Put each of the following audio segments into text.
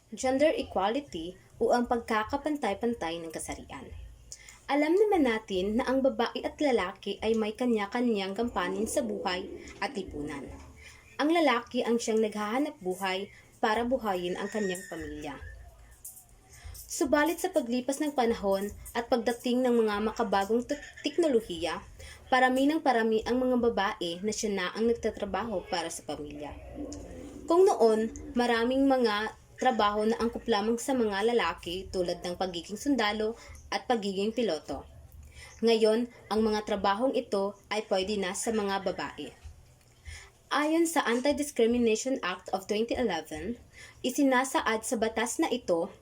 Gender equality o ang pagkakapantay-pantay ng kasarian. Alam naman natin na ang babae at lalaki ay may kanya-kanyang gampanin sa buhay at lipunan. Ang lalaki ang siyang naghahanap buhay para buhayin ang kanyang pamilya. Subalit sa paglipas ng panahon at pagdating ng mga makabagong teknolohiya, parami ng parami ang mga babae na siya na ang nagtatrabaho para sa pamilya. Kung noon, maraming mga trabaho na angkop lamang sa mga lalaki tulad ng pagiging sundalo at pagiging piloto. Ngayon, ang mga trabahong ito ay pwede na sa mga babae. Ayon sa Anti-Discrimination Act of 2011, isinasaad sa batas na ito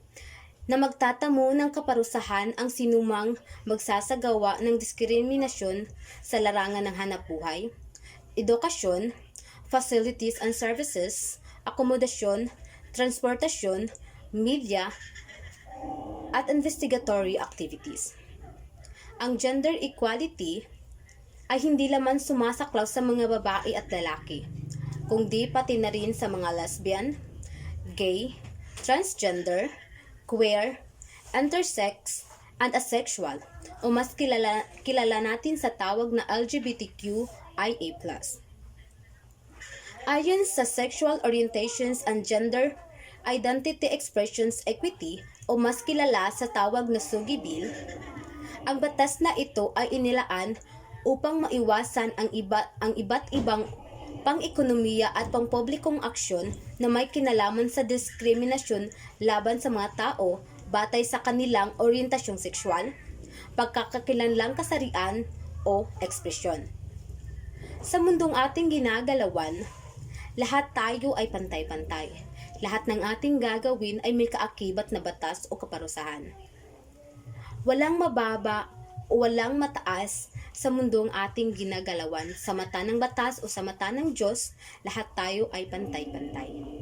na magtatamo ng kaparusahan ang sinumang magsasagawa ng diskriminasyon sa larangan ng hanapbuhay, edukasyon, facilities and services, akomodasyon, transportasyon, media, at investigatory activities. Ang gender equality ay hindi lamang sumasaklaw sa mga babae at lalaki, kundi pati na rin sa mga lesbian, gay, transgender, queer, intersex, and asexual, o mas kilala natin sa tawag na LGBTQIA+. Ayon sa Sexual Orientations and Gender Identity Expressions Equity o mas kilala sa tawag na SUGI Bill, ang batas na ito ay inilaan upang maiwasan ang iba't ibang pang-ekonomiya at pang-publikong aksyon na may kinalaman sa diskriminasyon laban sa mga tao batay sa kanilang orientasyong sexual, pagkakakilanlang kasarian o ekspresyon. Sa mundong ating ginagalawan, lahat tayo ay pantay-pantay. Lahat ng ating gagawin ay may kaakibat na batas o kaparusahan. Walang mababa o walang mataas sa mundong ating ginagalawan. Sa mata ng batas o sa mata ng Diyos, lahat tayo ay pantay-pantay.